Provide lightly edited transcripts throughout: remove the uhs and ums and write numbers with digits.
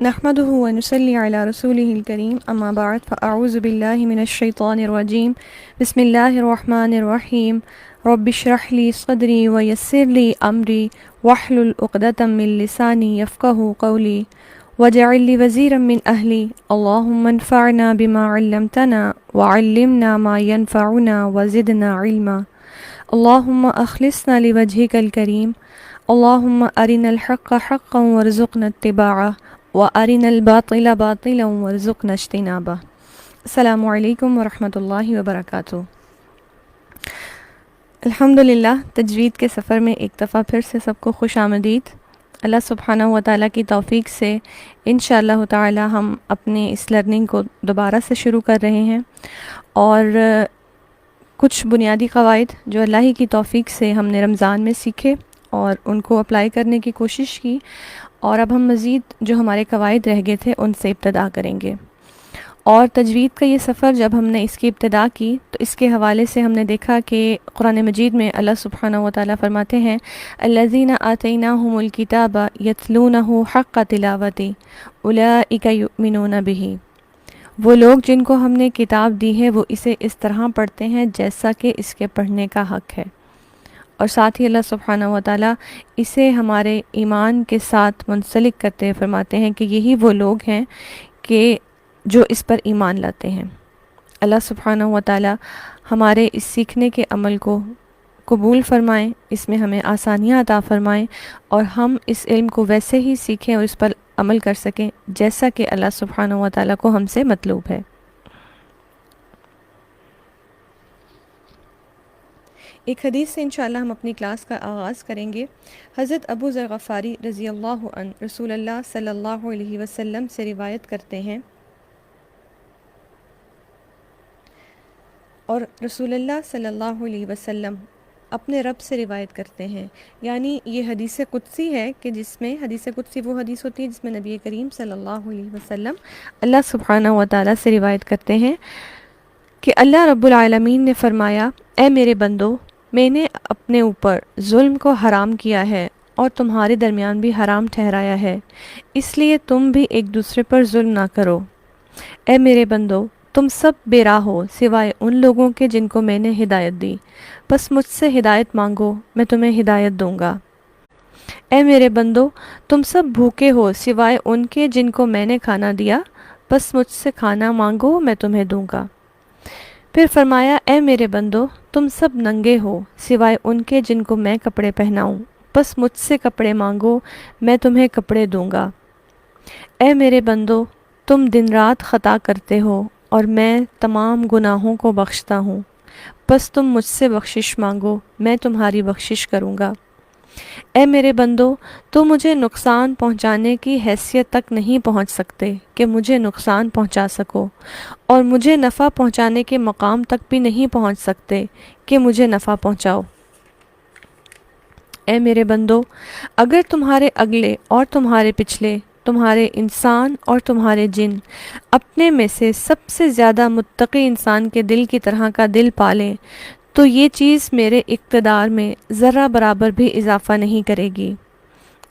نحمده ونصلي على رسوله الكريم اما بعد فاعوذ بالله من الشيطان الرجيم بسم الله الرحمن الرحيم رب اشرح لي صدري ويسر لي امري واحلل عقدة من لساني يفقهوا قولي واجعل لي وزيرا من اهلي اللهم انفعنا بما علمتنا وعلمنا ما ينفعنا وزدنا علما اللهم اخلصنا لوجهك الكريم اللهم ارنا الحق حقا وارزقنا اتباعه وَأَرِنَا الْبَاطِلَ بَاطِلًا وَارْزُقْنَا اجْتِنَابَهُ۔ السلام علیکم ورحمۃ اللہ وبرکاتہ۔ الحمدللہ تجوید کے سفر میں ایک دفعہ پھر سے سب کو خوش آمدید۔ اللہ سبحانہ و تعالیٰ کی توفیق سے انشاءاللہ تعالی ہم اپنے اس لرننگ کو دوبارہ سے شروع کر رہے ہیں، اور کچھ بنیادی قواعد جو اللہ ہی کی توفیق سے ہم نے رمضان میں سیکھے اور ان کو اپلائی کرنے کی کوشش کی، اور اب ہم مزید جو ہمارے قواعد رہ گئے تھے ان سے ابتدا کریں گے۔ اور تجوید کا یہ سفر جب ہم نے اس کی ابتدا کی تو اس کے حوالے سے ہم نے دیکھا کہ قرآن مجید میں اللہ سبحانہ و تعالیٰ فرماتے ہیں الذین آتیناہم الکتاب یتلونہ حق تلاوتہ اولئک یؤمنون بہ، وہ لوگ جن کو ہم نے کتاب دی ہے وہ اسے اس طرح پڑھتے ہیں جیسا کہ اس کے پڑھنے کا حق ہے، اور ساتھ ہی اللہ سبحانہ و تعالیٰ اسے ہمارے ایمان کے ساتھ منسلک کرتے فرماتے ہیں کہ یہی وہ لوگ ہیں کہ جو اس پر ایمان لاتے ہیں۔ اللہ سبحانہ و تعالیٰ ہمارے اس سیکھنے کے عمل کو قبول فرمائیں، اس میں ہمیں آسانیاں عطا فرمائیں، اور ہم اس علم کو ویسے ہی سیکھیں اور اس پر عمل کر سکیں جیسا کہ اللہ سبحانہ و تعالیٰ کو ہم سے مطلوب ہے۔ ایک حدیث سے انشاءاللہ ہم اپنی کلاس کا آغاز کریں گے۔ حضرت ابو ذر غفاری رضی اللہ عنہ رسول اللہ صلی اللہ علیہ وسلم سے روایت کرتے ہیں، اور رسول اللہ صلی اللہ علیہ وسلم اپنے رب سے روایت کرتے ہیں، یعنی یہ حدیث قدسی ہے کہ جس میں حدیث قدسی وہ حدیث ہوتی ہے جس میں نبی کریم صلی اللہ علیہ وسلم اللہ سبحانہ و تعالیٰ سے روایت کرتے ہیں کہ اللہ رب العالمین نے فرمایا، اے میرے بندو، میں نے اپنے اوپر ظلم کو حرام کیا ہے اور تمہارے درمیان بھی حرام ٹھہرایا ہے، اس لیے تم بھی ایک دوسرے پر ظلم نہ کرو۔ اے میرے بندو، تم سب بے راہ ہو سوائے ان لوگوں کے جن کو میں نے ہدایت دی، بس مجھ سے ہدایت مانگو میں تمہیں ہدایت دوں گا۔ اے میرے بندو، تم سب بھوکے ہو سوائے ان کے جن کو میں نے کھانا دیا، بس مجھ سے کھانا مانگو میں تمہیں دوں گا۔ پھر فرمایا، اے میرے بندو، تم سب ننگے ہو سوائے ان کے جن کو میں کپڑے پہناؤں، بس مجھ سے کپڑے مانگو میں تمہیں کپڑے دوں گا۔ اے میرے بندو، تم دن رات خطا کرتے ہو اور میں تمام گناہوں کو بخشتا ہوں، بس تم مجھ سے بخشش مانگو میں تمہاری بخشش کروں گا۔ اے میرے بندو، تم مجھے نقصان پہنچانے کی حیثیت تک نہیں پہنچ سکتے کہ مجھے نقصان پہنچا سکو، اور مجھے نفع پہنچانے کے مقام تک بھی نہیں پہنچ سکتے کہ مجھے نفع پہنچاؤ۔ اے میرے بندو، اگر تمہارے اگلے اور تمہارے پچھلے، تمہارے انسان اور تمہارے جن اپنے میں سے سب سے زیادہ متقی انسان کے دل کی طرح کا دل پالیں تو یہ چیز میرے اقتدار میں ذرہ برابر بھی اضافہ نہیں کرے گی۔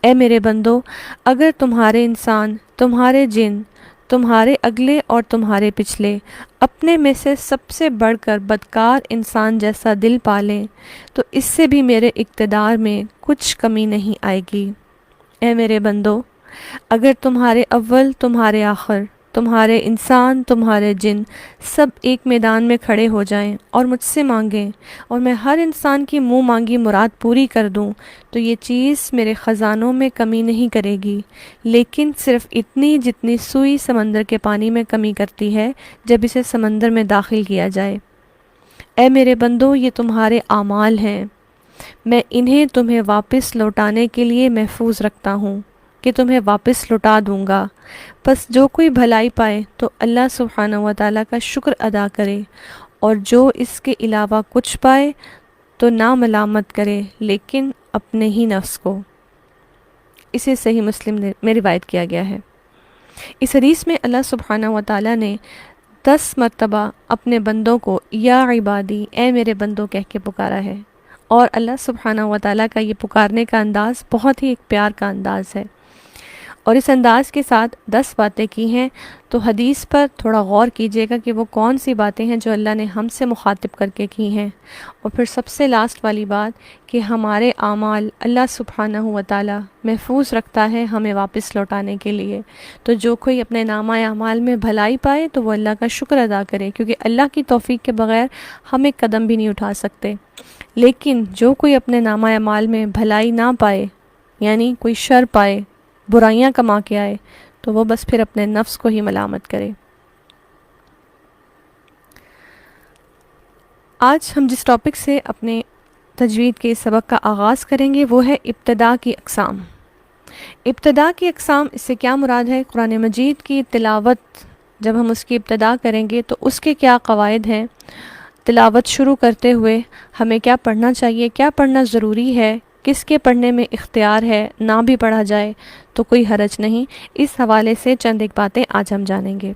اے میرے بندو، اگر تمہارے انسان، تمہارے جن، تمہارے اگلے اور تمہارے پچھلے اپنے میں سے سب سے بڑھ کر بدکار انسان جیسا دل پالیں تو اس سے بھی میرے اقتدار میں کچھ کمی نہیں آئے گی۔ اے میرے بندو، اگر تمہارے اول، تمہارے آخر، تمہارے انسان، تمہارے جن سب ایک میدان میں کھڑے ہو جائیں اور مجھ سے مانگیں اور میں ہر انسان کی منہ مانگی مراد پوری کر دوں تو یہ چیز میرے خزانوں میں کمی نہیں کرے گی، لیکن صرف اتنی جتنی سوئی سمندر کے پانی میں کمی کرتی ہے جب اسے سمندر میں داخل کیا جائے۔ اے میرے بندو، یہ تمہارے اعمال ہیں، میں انہیں تمہیں واپس لوٹانے کے لیے محفوظ رکھتا ہوں کہ تمہیں واپس لوٹا دوں گا، بس جو کوئی بھلائی پائے تو اللہ سبحانہ و تعالیٰ کا شکر ادا کرے، اور جو اس کے علاوہ کچھ پائے تو نہ ملامت کرے لیکن اپنے ہی نفس کو۔ اسے صحیح مسلم میں روایت کیا گیا ہے۔ اس حدیث میں اللہ سبحانہ و تعالیٰ نے 10 مرتبہ اپنے بندوں کو یا عبادی، اے میرے بندوں کہہ کے پکارا ہے، اور اللہ سبحانہ و تعالیٰ کا یہ پکارنے کا انداز بہت ہی ایک پیار کا انداز ہے، اور اس انداز کے ساتھ 10 باتیں کی ہیں، تو حدیث پر تھوڑا غور کیجیے گا کہ وہ کون سی باتیں ہیں جو اللہ نے ہم سے مخاطب کر کے کی ہیں۔ اور پھر سب سے لاسٹ والی بات کہ ہمارے اعمال اللہ سبحانہ و تعالی محفوظ رکھتا ہے ہمیں واپس لوٹانے کے لیے۔ تو جو کوئی اپنے نامہ اعمال میں بھلائی پائے تو وہ اللہ کا شکر ادا کرے، کیونکہ اللہ کی توفیق کے بغیر ہم ایک قدم بھی نہیں اٹھا سکتے۔ لیکن جو کوئی اپنے نامہ اعمال میں بھلائی نہ پائے، یعنی کوئی شر پائے، برائیاں کما کے آئے، تو وہ بس پھر اپنے نفس کو ہی ملامت کرے۔ آج ہم جس ٹاپک سے اپنے تجوید کے سبق کا آغاز کریں گے وہ ہے ابتدا کی اقسام۔ ابتدا کی اقسام، اس سے کیا مراد ہے؟ قرآن مجید کی تلاوت جب ہم اس کی ابتدا کریں گے تو اس کے کیا قواعد ہیں، تلاوت شروع کرتے ہوئے ہمیں کیا پڑھنا چاہیے، کیا پڑھنا ضروری ہے، کس کے پڑھنے میں اختیار ہے، نہ بھی پڑھا جائے تو کوئی حرج نہیں۔ اس حوالے سے چند ایک باتیں آج ہم جانیں گے۔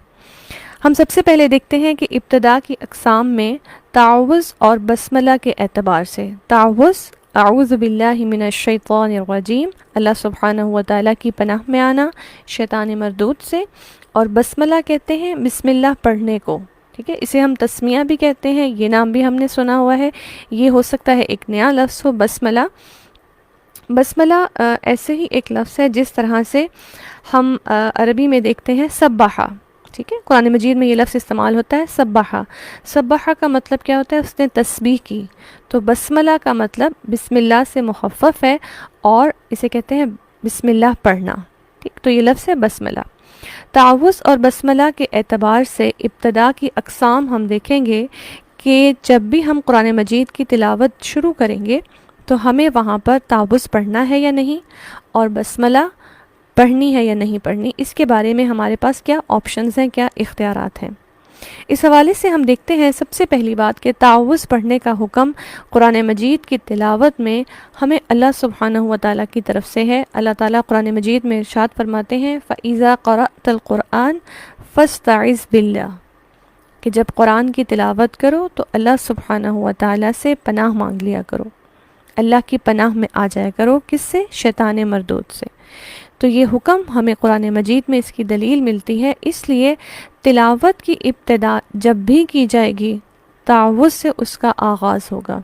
ہم سب سے پہلے دیکھتے ہیں کہ ابتدا کی اقسام میں تعوذ اور بسملہ کے اعتبار سے، تعوذ اعوذ باللہ من الشیطان الرجیم، اللہ سبحانہ و تعالیٰ کی پناہ میں آنا شیطان مردود سے، اور بسملہ کہتے ہیں بسم اللہ پڑھنے کو، ٹھیک ہے، اسے ہم تسمیہ بھی کہتے ہیں، یہ نام بھی ہم نے سنا ہوا ہے۔ یہ ہو سکتا ہے ایک نیا لفظ ہو بسملہ۔ بسملہ ایسے ہی ایک لفظ ہے جس طرح سے ہم عربی میں دیکھتے ہیں سبحہ، ٹھیک ہے، قرآن مجید میں یہ لفظ استعمال ہوتا ہے سبحہ۔ سبحہ کا مطلب کیا ہوتا ہے؟ اس نے تسبیح کی۔ تو بسملہ کا مطلب بسم اللہ سے مخفف ہے اور اسے کہتے ہیں بسم اللہ پڑھنا، ٹھیک، تو یہ لفظ ہے بسملہ۔ تعوذ اور بسملہ کے اعتبار سے ابتدا کی اقسام ہم دیکھیں گے کہ جب بھی ہم قرآن مجید کی تلاوت شروع کریں گے تو ہمیں وہاں پر تعوذ پڑھنا ہے یا نہیں، اور بسملہ پڑھنی ہے یا نہیں پڑھنی، اس کے بارے میں ہمارے پاس کیا آپشنز ہیں، کیا اختیارات ہیں۔ اس حوالے سے ہم دیکھتے ہیں سب سے پہلی بات کہ تعوذ پڑھنے کا حکم قرآن مجید کی تلاوت میں ہمیں اللہ سبحانہ و تعالیٰ کی طرف سے ہے۔ اللہ تعالیٰ قرآن مجید میں ارشاد فرماتے ہیں فَإِذَا قَرَأْتَ الْقُرْآنَ فَاسْتَعِذْ بِاللَّهِ، کہ جب قرآن کی تلاوت کرو تو اللہ سبحانہ و تعالیٰ سے پناہ مانگ لیا کرو، اللہ کی پناہ میں آ جایا کرو، کس سے؟ شیطان مردود سے۔ تو یہ حکم ہمیں قرآن مجید میں اس کی دلیل ملتی ہے، اس لیے تلاوت کی ابتدا جب بھی کی جائے گی تعوذ سے اس کا آغاز ہوگا۔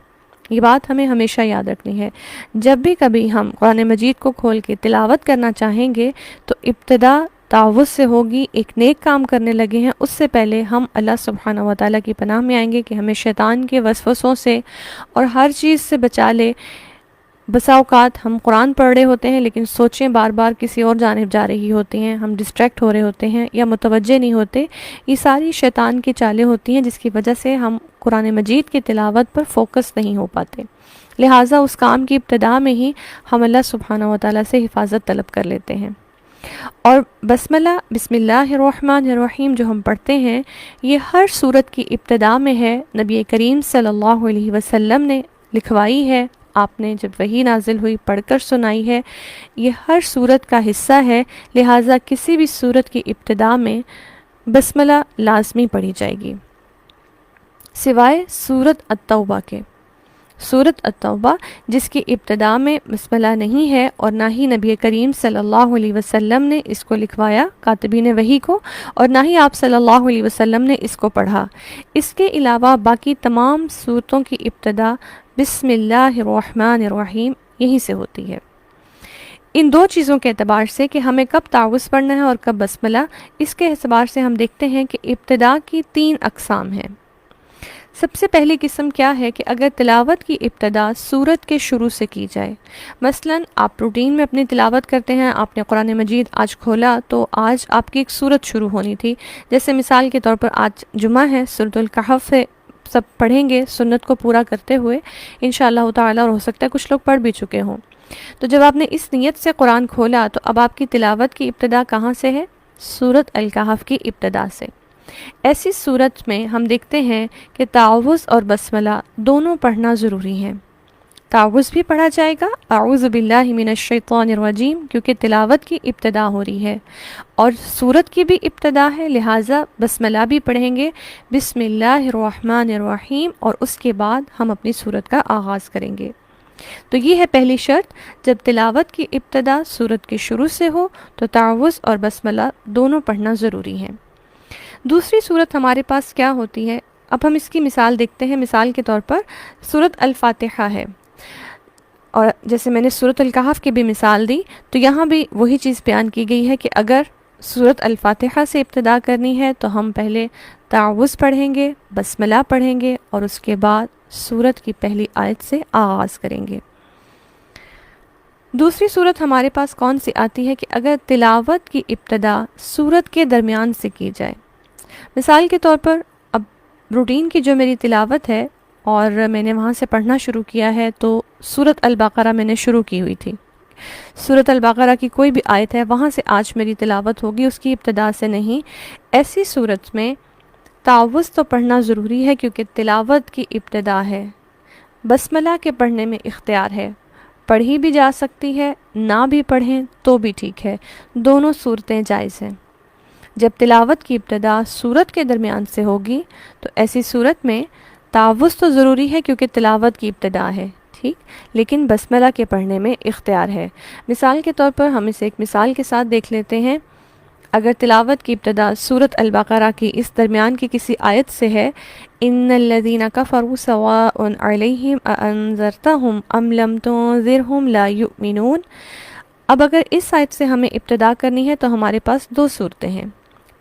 یہ بات ہمیں ہمیشہ یاد رکھنی ہے، جب بھی کبھی ہم قرآن مجید کو کھول کے تلاوت کرنا چاہیں گے تو ابتدا تعوذ سے ہوگی۔ ایک نیک کام کرنے لگے ہیں اس سے پہلے ہم اللہ سبحانہ و تعالیٰ کی پناہ میں آئیں گے کہ ہمیں شیطان کے وسوسوں سے اور ہر چیز سے بچا لے۔ بسا اوقات ہم قرآن پڑھ رہے ہوتے ہیں لیکن سوچیں بار بار کسی اور جانب جا رہی ہوتی ہیں، ہم ڈسٹریکٹ ہو رہے ہوتے ہیں یا متوجہ نہیں ہوتے، یہ ساری شیطان کی چالیں ہوتی ہیں جس کی وجہ سے ہم قرآن مجید کی تلاوت پر فوکس نہیں ہو پاتے۔ لہٰذا اس کام کی ابتدا میں ہی ہم اللہ سبحانہ و تعالیٰ سے حفاظت طلب کر لیتے ہیں۔ اور بسملہ بسم اللہ الرحمن الرحیم جو ہم پڑھتے ہیں یہ ہر سورت کی ابتدا میں ہے، نبی کریم صلی اللہ علیہ وسلم نے لکھوائی ہے، آپ نے جب وحی نازل ہوئی پڑھ کر سنائی ہے، یہ ہر سورت کا حصہ ہے، لہٰذا کسی بھی سورت کی ابتدا میں بسملہ لازمی پڑھی جائے گی، سوائے سورت التوبہ کے۔ سورت التوبہ جس کی ابتدا میں بسملہ نہیں ہے اور نہ ہی نبی کریم صلی اللہ علیہ وسلم نے اس کو لکھوایا کاتبین وحی کو، اور نہ ہی آپ صلی اللہ علیہ وسلم نے اس کو پڑھا۔ اس کے علاوہ باقی تمام سورتوں کی ابتدا بسم اللہ الرحمن الرحیم یہیں سے ہوتی ہے۔ ان دو چیزوں کے اعتبار سے کہ ہمیں کب تعوذ پڑھنا ہے اور کب بسملہ، اس کے اعتبار سے ہم دیکھتے ہیں کہ ابتدا کی 3 اقسام ہیں۔ سب سے پہلی قسم کیا ہے کہ اگر تلاوت کی ابتدا سورت کے شروع سے کی جائے، مثلا آپ روٹین میں اپنی تلاوت کرتے ہیں، آپ نے قرآن مجید آج کھولا تو آج آپ کی ایک سورت شروع ہونی تھی، جیسے مثال کے طور پر آج جمعہ ہے، سورۃ الکہف ہے، سب پڑھیں گے سنت کو پورا کرتے ہوئے انشاءاللہ تعالیٰ، اور ہو سکتا ہے کچھ لوگ پڑھ بھی چکے ہوں۔ تو جب آپ نے اس نیت سے قرآن کھولا تو اب آپ کی تلاوت کی ابتدا کہاں سے ہے؟ سورۃ الکہف کی ابتدا سے۔ ایسی صورت میں ہم دیکھتے ہیں کہ تعوذ اور بسملہ دونوں پڑھنا ضروری ہے۔ تعوذ بھی پڑھا جائے گا اعوذ باللہ من الشیطان الرجیم، کیونکہ تلاوت کی ابتدا ہو رہی ہے اور سورت کی بھی ابتدا ہے، لہٰذا بسملہ بھی پڑھیں گے بسم اللہ الرحمن الرحیم، اور اس کے بعد ہم اپنی سورت کا آغاز کریں گے۔ تو یہ ہے پہلی شرط، جب تلاوت کی ابتدا سورت کے شروع سے ہو تو تعوذ اور بسملہ دونوں پڑھنا ضروری ہے۔ دوسری صورت ہمارے پاس کیا ہوتی ہے، اب ہم اس کی مثال دیکھتے ہیں۔ مثال کے طور پر سورت الفاتحہ ہے، اور جیسے میں نے سورت الکہف کی بھی مثال دی، تو یہاں بھی وہی چیز بیان کی گئی ہے کہ اگر سورت الفاتحہ سے ابتدا کرنی ہے تو ہم پہلے تعوذ پڑھیں گے، بسملہ پڑھیں گے، اور اس کے بعد سورت کی پہلی آیت سے آغاز کریں گے۔ دوسری صورت ہمارے پاس کون سی آتی ہے کہ اگر تلاوت کی ابتدا سورت کے درمیان سے کی جائے۔ مثال کے طور پر اب روٹین کی جو میری تلاوت ہے اور میں نے وہاں سے پڑھنا شروع کیا ہے، تو سورت البقرہ میں نے شروع کی ہوئی تھی۔ سورت البقرہ کی کوئی بھی آیت ہے وہاں سے آج میری تلاوت ہوگی، اس کی ابتدا سے نہیں۔ ایسی صورت میں تعوذ تو پڑھنا ضروری ہے کیونکہ تلاوت کی ابتدا ہے۔ بسملہ کے پڑھنے میں اختیار ہے، پڑھی بھی جا سکتی ہے، نہ بھی پڑھیں تو بھی ٹھیک ہے، دونوں صورتیں جائز ہیں۔ جب تلاوت کی ابتدا سورت کے درمیان سے ہوگی تو ایسی صورت میں تعوذ تو ضروری ہے کیونکہ تلاوت کی ابتدا ہے، ٹھیک، لیکن بسملہ کے پڑھنے میں اختیار ہے۔ مثال کے طور پر ہم اسے ایک مثال کے ساتھ دیکھ لیتے ہیں۔ اگر تلاوت کی ابتدا سورت البقرہ کی اس درمیان کی کسی آیت سے ہے، ان الذین کفروا سواء علیہم اانذرتہم ام لم تنذرہم لا یؤمنون، اب اگر اس آیت سے ہمیں ابتدا کرنی ہے تو ہمارے پاس دو صورتیں ہیں۔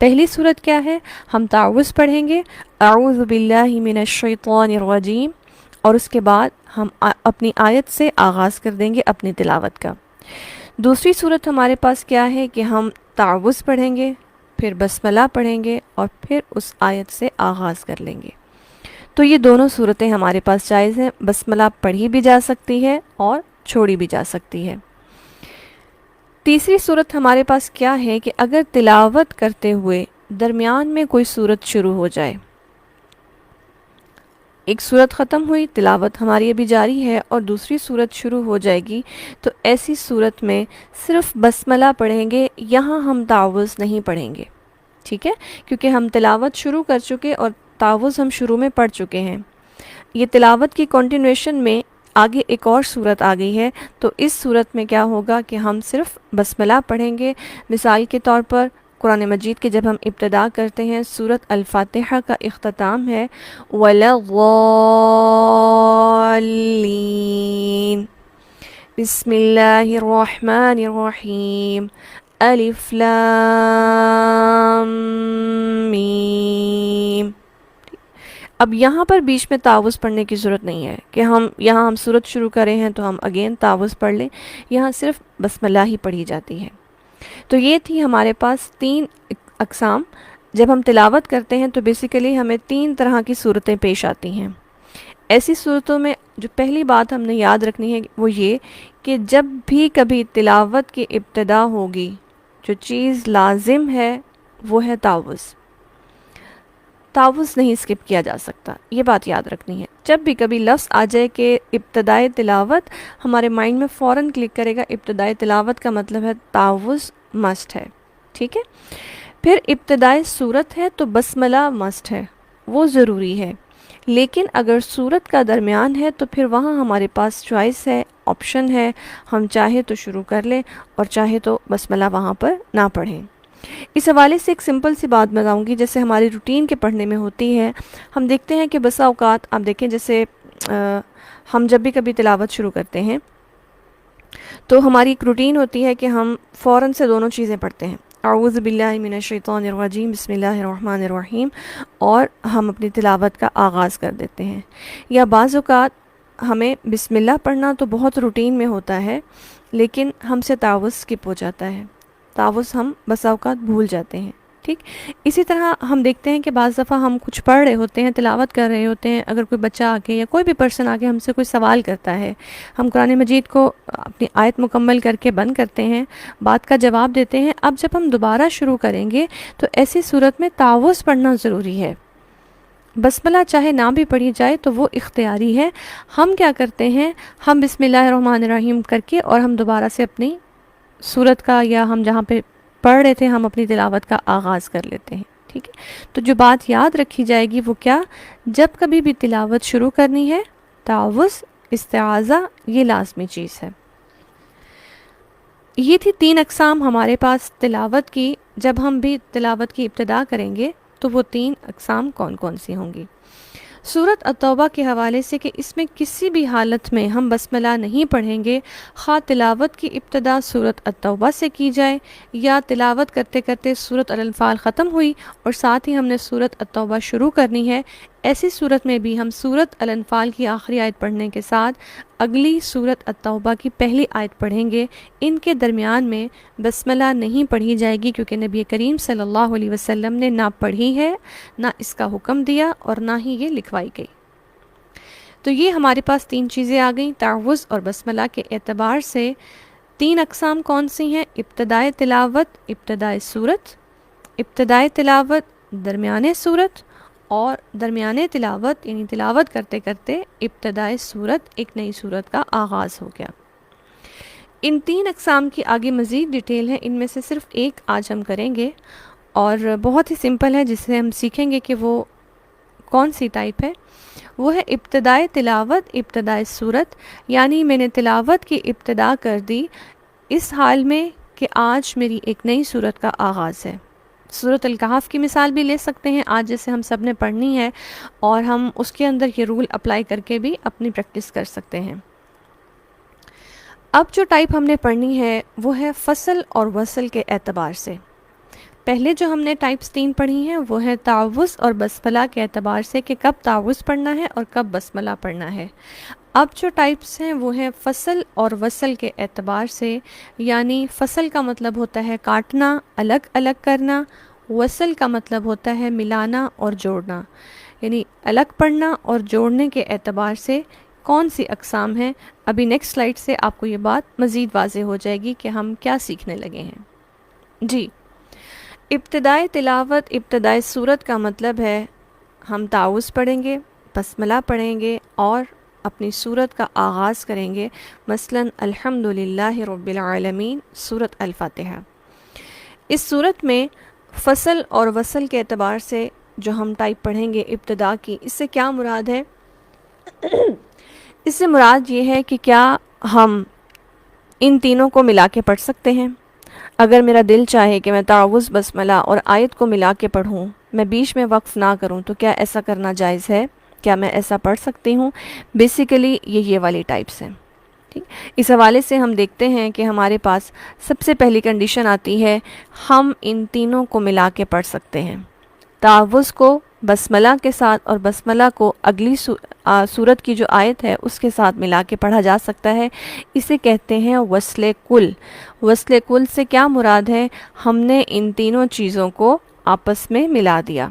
پہلی صورت کیا ہے، ہم تعوذ پڑھیں گے، اعوذ باللہ من الشیطان الرجیم، اور اس کے بعد ہم اپنی آیت سے آغاز کر دیں گے اپنی تلاوت کا۔ دوسری صورت ہمارے پاس کیا ہے کہ ہم تعوذ پڑھیں گے، پھر بسملہ پڑھیں گے، اور پھر اس آیت سے آغاز کر لیں گے۔ تو یہ دونوں صورتیں ہمارے پاس جائز ہیں، بسملہ پڑھی بھی جا سکتی ہے اور چھوڑی بھی جا سکتی ہے۔ تیسری صورت ہمارے پاس کیا ہے کہ اگر تلاوت کرتے ہوئے درمیان میں کوئی صورت شروع ہو جائے، ایک صورت ختم ہوئی، تلاوت ہماری ابھی جاری ہے اور دوسری صورت شروع ہو جائے گی، تو ایسی صورت میں صرف بسملہ پڑھیں گے، یہاں ہم تعوذ نہیں پڑھیں گے، ٹھیک ہے، کیونکہ ہم تلاوت شروع کر چکے اور تعوذ ہم شروع میں پڑھ چکے ہیں۔ یہ تلاوت کی کنٹینویشن میں آگے ایک اور صورت آ گئی ہے، تو اس صورت میں کیا ہوگا کہ ہم صرف بسملہ پڑھیں گے۔ مثال کے طور پر قرآن مجید کے جب ہم ابتدا کرتے ہیں، سورت الفاتحہ کا اختتام ہے وَلَا الضَّالِّينَ، بسم اللہ الرحمن الرحیم، الف لام میم۔ اب یہاں پر بیچ میں تعوذ پڑھنے کی ضرورت نہیں ہے کہ یہاں ہم سورت شروع کرے ہیں تو ہم اگین تعوذ پڑھ لیں، یہاں صرف بسملہ ہی پڑھی جاتی ہے۔ تو یہ تھی ہمارے پاس تین اقسام۔ جب ہم تلاوت کرتے ہیں تو بیسیکلی ہمیں تین طرح کی صورتیں پیش آتی ہیں۔ ایسی صورتوں میں جو پہلی بات ہم نے یاد رکھنی ہے وہ یہ کہ جب بھی کبھی تلاوت کی ابتدا ہوگی، جو چیز لازم ہے وہ ہے تعوذ۔ تعوذ نہیں اسکپ کیا جا سکتا، یہ بات یاد رکھنی ہے۔ جب بھی کبھی لفظ آ جائے کہ ابتدائے تلاوت، ہمارے مائنڈ میں فوراً کلک کرے گا ابتدائے تلاوت کا مطلب ہے تعوذ مسٹ ہے، ٹھیک ہے۔ پھر ابتدائے سورت ہے تو بسملہ مسٹ ہے، وہ ضروری ہے۔ لیکن اگر سورت کا درمیان ہے تو پھر وہاں ہمارے پاس چوائس ہے، آپشن ہے، ہم چاہے تو شروع کر لیں اور چاہے تو بسملہ وہاں پر نہ پڑھیں۔ اس حوالے سے ایک سمپل سی بات بتاؤں گی، جیسے ہماری روٹین کے پڑھنے میں ہوتی ہے۔ ہم دیکھتے ہیں کہ بسا اوقات آپ دیکھیں، جیسے ہم جب بھی کبھی تلاوت شروع کرتے ہیں تو ہماری ایک روٹین ہوتی ہے کہ ہم فوراً سے دونوں چیزیں پڑھتے ہیں، اعوذ باللہ من الشیطان الرجیم، بسم اللہ الرحمن الرحیم، اور ہم اپنی تلاوت کا آغاز کر دیتے ہیں۔ یا بعض اوقات ہمیں بسم اللہ پڑھنا تو بہت روٹین میں ہوتا ہے، لیکن ہم سے تعوذ اسکپ ہو جاتا ہے، تعوذ ہم بسا اوقات بھول جاتے ہیں، ٹھیک۔ اسی طرح ہم دیکھتے ہیں کہ بعض دفعہ ہم کچھ پڑھ رہے ہوتے ہیں، تلاوت کر رہے ہوتے ہیں، اگر کوئی بچہ آ کے یا کوئی بھی پرسن آ کے ہم سے کوئی سوال کرتا ہے، ہم قرآن مجید کو اپنی آیت مکمل کر کے بند کرتے ہیں، بات کا جواب دیتے ہیں۔ اب جب ہم دوبارہ شروع کریں گے تو ایسی صورت میں تعوذ پڑھنا ضروری ہے۔ بسملہ چاہے نہ بھی پڑھی جائے تو وہ اختیاری ہے۔ ہم کیا کرتے ہیں، ہم بسم اللہ الرحمن الرحیم کر کے اور ہم دوبارہ سے اپنی سورت کا، یا ہم جہاں پہ پڑھ رہے تھے ہم اپنی تلاوت کا آغاز کر لیتے ہیں، ٹھیک ہے۔ تو جو بات یاد رکھی جائے گی وہ کیا، جب کبھی بھی تلاوت شروع کرنی ہے تعوذ استعاذہ یہ لازمی چیز ہے۔ یہ تھی 3 اقسام ہمارے پاس تلاوت کی۔ جب ہم بھی تلاوت کی ابتدا کریں گے تو وہ 3 اقسام کون کون سی ہوں گی؟ سورۃ التوبہ کے حوالے سے کہ اس میں کسی بھی حالت میں ہم بسم اللہ نہیں پڑھیں گے، خواہ تلاوت کی ابتدا سورۃ التوبہ سے کی جائے یا تلاوت کرتے کرتے سورۃ الانفال ختم ہوئی اور ساتھ ہی ہم نے سورۃ التوبہ شروع کرنی ہے، ایسی صورت میں بھی ہم سورۃ الانفال کی آخری آیت پڑھنے کے ساتھ اگلی سورۃ التوبہ کی پہلی آیت پڑھیں گے۔ ان کے درمیان میں بسم اللہ نہیں پڑھی جائے گی، کیونکہ نبی کریم صلی اللہ علیہ وسلم نے نہ پڑھی ہے، نہ اس کا حکم دیا اور نہ ہی یہ لکھوائی گئی۔ تو یہ ہمارے پاس 3 چیزیں آ گئیں۔ تعوذ اور بسم اللہ کے اعتبار سے 3 اقسام کون سی ہیں؟ ابتدائے تلاوت، ابتدائے سورت، ابتدائے تلاوت، درمیانے سورت، اور درمیانے تلاوت یعنی تلاوت کرتے کرتے ابتدائے سورت، ایک نئی سورت کا آغاز ہو گیا۔ ان 3 اقسام کی آگے مزید ڈیٹیل ہے، ان میں سے صرف ایک آج ہم کریں گے اور بہت ہی سمپل ہے، جس سے ہم سیکھیں گے کہ وہ کون سی ٹائپ ہے۔ وہ ہے ابتدائے تلاوت، ابتدائے سورت، یعنی میں نے تلاوت کی ابتدا کر دی اس حال میں کہ آج میری ایک نئی سورت کا آغاز ہے۔ سورۃ الکہف کی مثال بھی لے سکتے ہیں، آج جیسے ہم سب نے پڑھنی ہے، اور ہم اس کے اندر یہ رول اپلائی کر کے بھی اپنی پریکٹس کر سکتے ہیں۔ اب جو ٹائپ ہم نے پڑھنی ہے وہ ہے فصل اور وصل کے اعتبار سے۔ پہلے جو ہم نے ٹائپس 3 پڑھی ہیں وہ ہے تعوذ اور بسملہ کے اعتبار سے کہ کب تعوذ پڑھنا ہے اور کب بسملہ پڑھنا ہے۔ اب جو ٹائپس ہیں وہ ہیں فصل اور وصل کے اعتبار سے، یعنی فصل کا مطلب ہوتا ہے کاٹنا، الگ الگ کرنا، وصل کا مطلب ہوتا ہے ملانا اور جوڑنا، یعنی الگ پڑھنا اور جوڑنے کے اعتبار سے کون سی اقسام ہیں۔ ابھی نیکسٹ سلائیڈ سے آپ کو یہ بات مزید واضح ہو جائے گی کہ ہم کیا سیکھنے لگے ہیں۔ جی، ابتدائے تلاوت، ابتدائے سورت کا مطلب ہے ہم تعوذ پڑھیں گے، بسملہ پڑھیں گے اور اپنی سورت کا آغاز کریں گے، مثلاً الحمدللہ رب العالمین، سورت الفاتحہ۔ اس سورت میں فصل اور وصل کے اعتبار سے جو ہم ٹائپ پڑھیں گے ابتدا کی، اس سے کیا مراد ہے؟ اس سے مراد یہ ہے کہ کیا ہم ان تینوں کو ملا کے پڑھ سکتے ہیں؟ اگر میرا دل چاہے کہ میں تعوذ، بسملہ اور آیت کو ملا کے پڑھوں، میں بیچ میں وقف نہ کروں، تو کیا ایسا کرنا جائز ہے؟ کیا میں ایسا پڑھ سکتی ہوں؟ بیسیکلی یہ والی ٹائپس ہیں۔ ٹھیک، اس حوالے سے ہم دیکھتے ہیں کہ ہمارے پاس سب سے پہلی کنڈیشن آتی ہے، ہم ان تینوں کو ملا کے پڑھ سکتے ہیں۔ تعوذ کو بسملہ کے ساتھ اور بسملہ کو اگلی سورت کی جو آیت ہے اس کے ساتھ ملا کے پڑھا جا سکتا ہے۔ اسے کہتے ہیں وصل کل۔ وصل کل سے کیا مراد ہے؟ ہم نے ان تینوں چیزوں کو آپس میں ملا دیا۔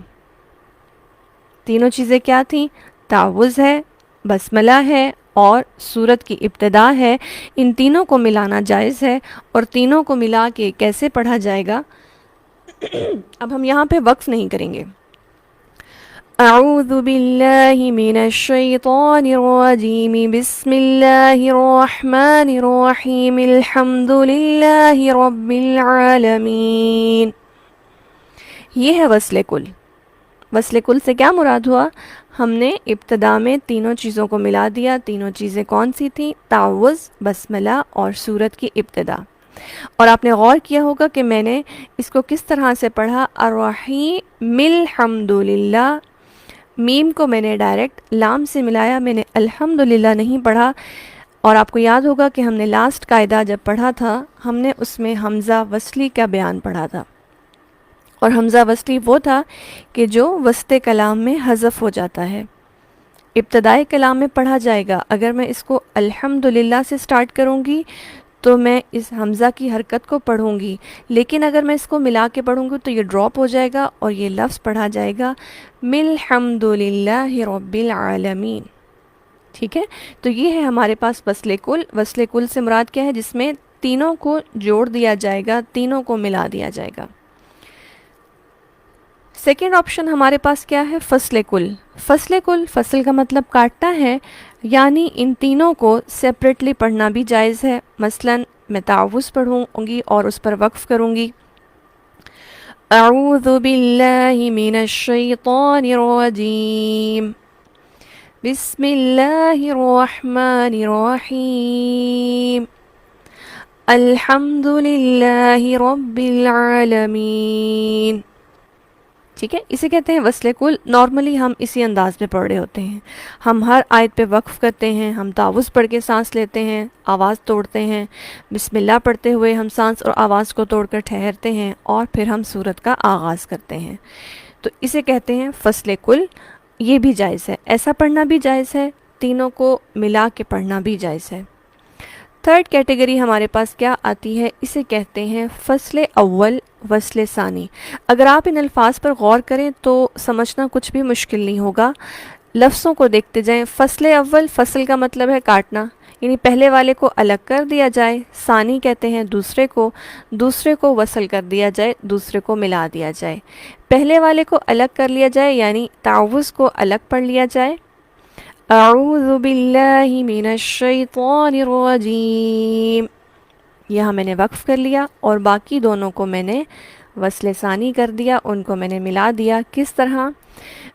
تینوں چیزیں کیا تھیں؟ تعوذ ہے، بسملہ ہے اور سورت کی ابتدا ہے۔ ان تینوں کو ملانا جائز ہے، اور تینوں کو ملا کے کیسے پڑھا جائے گا؟ اب ہم یہاں پہ وقف نہیں کریں گے۔ اعوذ باللہ من الشیطان الرجیم، بسم اللہ الرحمن الرحیم، الحمد للہ رب العالمین۔ یہ ہے وصل کل۔ وصل کل سے کیا مراد ہوا؟ ہم نے ابتدا میں تینوں چیزوں کو ملا دیا۔ تینوں چیزیں کون سی تھیں؟ تعوذ، بسملہ اور سورت کی ابتدا۔ اور آپ نے غور کیا ہوگا کہ میں نے اس کو کس طرح سے پڑھا، الرحیم الحمدللہ، میم کو میں نے ڈائریکٹ لام سے ملایا، میں نے الحمدللہ نہیں پڑھا۔ اور آپ کو یاد ہوگا کہ ہم نے لاسٹ قاعدہ جب پڑھا تھا، ہم نے اس میں حمزہ وصلی کا بیان پڑھا تھا، اور حمزہ وصلی وہ تھا کہ جو وسط کلام میں حذف ہو جاتا ہے، ابتدائی کلام میں پڑھا جائے گا۔ اگر میں اس کو الحمدللہ سے سٹارٹ کروں گی تو میں اس حمزہ کی حرکت کو پڑھوں گی، لیکن اگر میں اس کو ملا کے پڑھوں گی تو یہ ڈراپ ہو جائے گا اور یہ لفظ پڑھا جائے گا الحمدللہ رب العالمین۔ ٹھیک ہے، تو یہ ہے ہمارے پاس وصل کل۔ وصل کل سے مراد کیا ہے؟ جس میں تینوں کو جوڑ دیا جائے گا، تینوں کو ملا دیا جائے گا۔ سیکنڈ آپشن ہمارے پاس کیا ہے؟ فصل کل۔ فصل کل، فصل کا مطلب کاٹنا ہے، یعنی ان تینوں کو سیپریٹلی پڑھنا بھی جائز ہے۔ مثلا میں تعوذ پڑھوں گی اور اس پر وقف کروں گی، اعوذ باللہ من الشیطان الرجیم۔ بسم اللہ الرحمن الرحیم الحمد للہ رب العالمین. ٹھیک ہے، اسے کہتے ہیں وصل کل. نارملی ہم اسی انداز میں پڑھ رہے ہوتے ہیں. ہم ہر آیت پہ وقف کرتے ہیں، ہم تعوذ پڑھ کے سانس لیتے ہیں، آواز توڑتے ہیں، بسم اللہ پڑھتے ہوئے ہم سانس اور آواز کو توڑ کر ٹھہرتے ہیں، اور پھر ہم سورت کا آغاز کرتے ہیں. تو اسے کہتے ہیں فصل کل. یہ بھی جائز ہے، ایسا پڑھنا بھی جائز ہے، تینوں کو ملا کے پڑھنا بھی جائز ہے. تھرڈ کیٹیگری ہمارے پاس کیا آتی ہے، اسے کہتے ہیں فصل اول وصل ثانی. اگر آپ ان الفاظ پر غور کریں تو سمجھنا کچھ بھی مشکل نہیں ہوگا. لفظوں کو دیکھتے جائیں. فصل اول، فصل کا مطلب ہے کاٹنا، یعنی پہلے والے کو الگ کر دیا جائے. ثانی کہتے ہیں دوسرے کو وصل کر دیا جائے، دوسرے کو ملا دیا جائے. پہلے والے کو الگ کر لیا جائے یعنی تعوذ کو الگ پڑھ لیا جائے. اعوذ باللہ من الشیطان الرجیم، یہاں میں نے وقف کر لیا، اور باقی دونوں کو میں نے وصل ثانی کر دیا، ان کو میں نے ملا دیا. کس طرح؟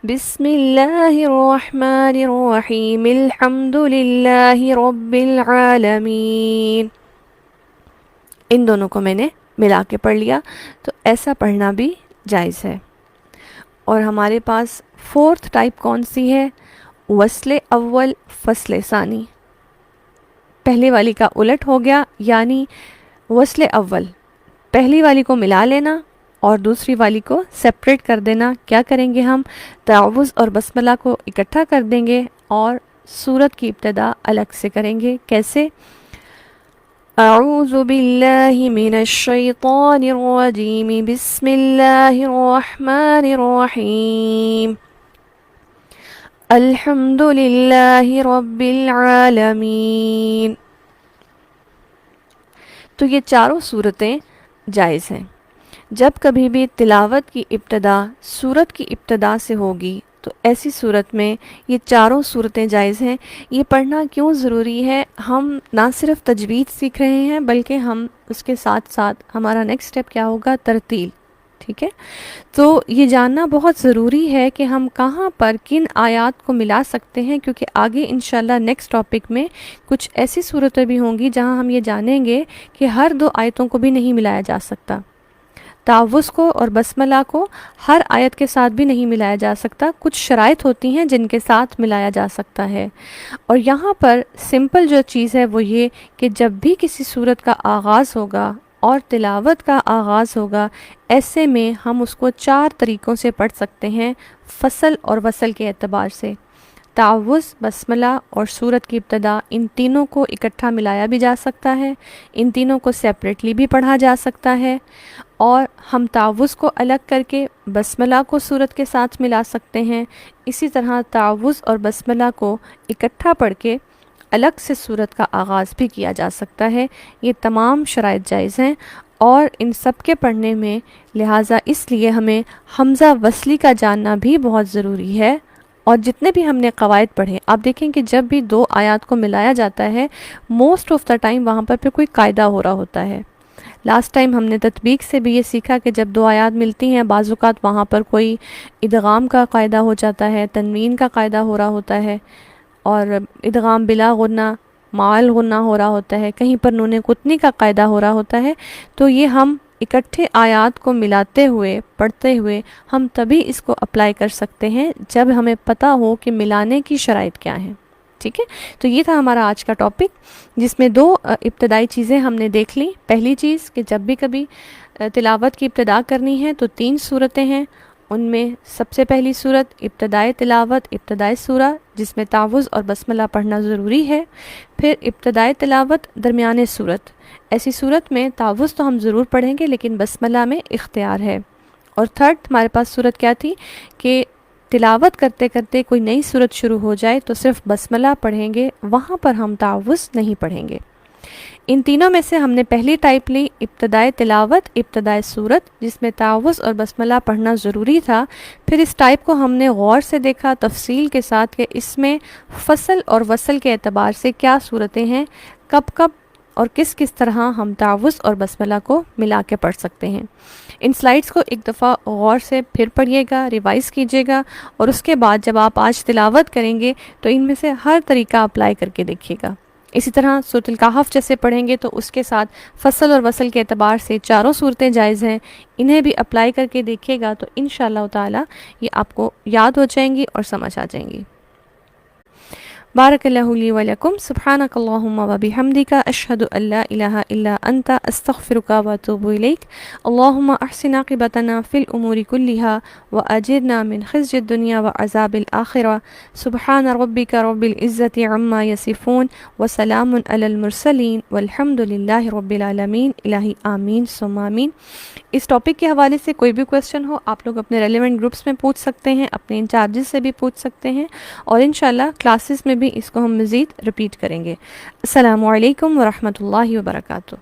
بسم اللہ الرحمن الرحیم الحمد للہ رب العالمین. ان دونوں کو میں نے ملا کے پڑھ لیا. تو ایسا پڑھنا بھی جائز ہے. اور ہمارے پاس فورتھ ٹائپ کون سی ہے؟ وصل اول فصل ثانی. پہلی والی کا الٹ ہو گیا، یعنی وصل اول پہلی والی کو ملا لینا اور دوسری والی کو سپریٹ کر دینا. کیا کریں گے ہم؟ تعوذ اور بسملہ کو اکٹھا کر دیں گے اور سورت کی ابتدا الگ سے کریں گے. کیسے؟ اعوذ باللہ من الشیطان الرجیم بسم اللہ الرحمن الرحیم الحمد للہ رب العالمین. تو یہ چاروں صورتیں جائز ہیں. جب کبھی بھی تلاوت کی ابتدا سورت کی ابتدا سے ہوگی تو ایسی صورت میں یہ چاروں صورتیں جائز ہیں. یہ پڑھنا کیوں ضروری ہے؟ ہم نہ صرف تجوید سیکھ رہے ہیں بلکہ ہم اس کے ساتھ ساتھ ہمارا نیکسٹ سٹیپ کیا ہوگا؟ ترتیل. ٹھیک ہے، تو یہ جاننا بہت ضروری ہے کہ ہم کہاں پر کن آیات کو ملا سکتے ہیں، کیونکہ آگے انشاءاللہ نیکسٹ ٹاپک میں کچھ ایسی صورتیں بھی ہوں گی جہاں ہم یہ جانیں گے کہ ہر دو آیتوں کو بھی نہیں ملایا جا سکتا. تعوذ کو اور بسملہ کو ہر آیت کے ساتھ بھی نہیں ملایا جا سکتا. کچھ شرائط ہوتی ہیں جن کے ساتھ ملایا جا سکتا ہے. اور یہاں پر سمپل جو چیز ہے وہ یہ کہ جب بھی کسی صورت کا آغاز ہوگا اور تلاوت کا آغاز ہوگا، ایسے میں ہم اس کو 4 طریقوں سے پڑھ سکتے ہیں فصل اور وصل کے اعتبار سے. تعوذ، بسملہ اور سورت کی ابتدا، ان تینوں کو اکٹھا ملایا بھی جا سکتا ہے، ان تینوں کو سیپریٹلی بھی پڑھا جا سکتا ہے، اور ہم تعوذ کو الگ کر کے بسملہ کو سورت کے ساتھ ملا سکتے ہیں. اسی طرح تعوذ اور بسملہ کو اکٹھا پڑھ کے الگ سے سورت کا آغاز بھی کیا جا سکتا ہے. یہ تمام شرائط جائز ہیں اور ان سب کے پڑھنے میں لہٰذا اس لیے ہمیں حمزہ وصلی کا جاننا بھی بہت ضروری ہے. اور جتنے بھی ہم نے قواعد پڑھے، آپ دیکھیں کہ جب بھی 2 آیات کو ملایا جاتا ہے موسٹ آف دا ٹائم وہاں پر پھر کوئی قاعدہ ہو رہا ہوتا ہے. لاسٹ ٹائم ہم نے تطبیق سے بھی یہ سیکھا کہ جب 2 آیات ملتی ہیں بعض اوقات وہاں پر کوئی ادغام کا قاعدہ ہو جاتا ہے، تنوین کا قاعدہ ہو رہا ہوتا ہے، اور ادغام بلا غنہ مال غنہ ہو رہا ہوتا ہے، کہیں پر نون قطنی کا قاعدہ ہو رہا ہوتا ہے. تو یہ ہم اکٹھے آیات کو ملاتے ہوئے پڑھتے ہوئے ہم تبھی اس کو اپلائی کر سکتے ہیں جب ہمیں پتہ ہو کہ ملانے کی شرائط کیا ہیں. ٹھیک ہے، تو یہ تھا ہمارا آج کا ٹاپک جس میں 2 ابتدائی چیزیں ہم نے دیکھ لیں. پہلی چیز کہ جب بھی کبھی تلاوت کی ابتدا کرنی ہے تو 3 صورتیں ہیں. ان میں سب سے پہلی صورت ابتدائی تلاوت، ابتدائی سورہ، جس میں تعوذ اور بسملہ پڑھنا ضروری ہے. پھر ابتدائی تلاوت درمیانے صورت، ایسی صورت میں تعوذ تو ہم ضرور پڑھیں گے لیکن بسملہ میں اختیار ہے. اور تھرڈ ہمارے پاس صورت کیا تھی کہ تلاوت کرتے کرتے کوئی نئی صورت شروع ہو جائے تو صرف بسملہ پڑھیں گے، وہاں پر ہم تعوذ نہیں پڑھیں گے. ان تینوں میں سے ہم نے پہلی ٹائپ لی ابتدائی تلاوت، ابتدائی سورت، جس میں تعوذ اور بسملہ پڑھنا ضروری تھا. پھر اس ٹائپ کو ہم نے غور سے دیکھا تفصیل کے ساتھ کہ اس میں فصل اور وصل کے اعتبار سے کیا صورتیں ہیں، کب کب اور کس کس طرح ہم تعوذ اور بسملہ کو ملا کے پڑھ سکتے ہیں۔ ان سلائیڈز کو ایک دفعہ غور سے پھر پڑھیے گا، ریوائز کیجیے گا، اور اس کے بعد جب آپ آج تلاوت کریں گے تو ان میں سے ہر طریقہ اپلائی کر کے دیکھیے گا۔ اسی طرح سورۃ الکہف جیسے پڑھیں گے تو اس کے ساتھ فصل اور وصل کے اعتبار سے چاروں صورتیں جائز ہیں، انہیں بھی اپلائی کر کے دیکھیے گا تو انشاءاللہ تعالی یہ آپ کو یاد ہو جائیں گی اور سمجھ آ جائیں گی۔ بارک اللہ لی ولکم، سبحانک اللہم و بحمدک، اشہد ان لا الہ الا انت، استغفرک و اتوب الیک۔ اللہم احسن عاقبتنا فی الامور کلہا واجرنا من خزی الدنیا وعذاب الآخرہ۔ سبحان ربک رب العزت عما یصفون وسلام علی المرسلین والحمد للہ رب العالمین۔ الہی آمین ثم آمین۔ اس ٹاپک کے حوالے سے کوئی بھی کویسچن ہو آپ لوگ اپنے ریلیونٹ گروپس میں پوچھ سکتے ہیں، اپنے انچارجز سے بھی پوچھ سکتے ہیں، اور انشاءاللہ کلاسز میں بھی اس کو ہم مزید رپیٹ کریں گے۔ السلام علیکم ورحمۃ اللہ وبرکاتہ۔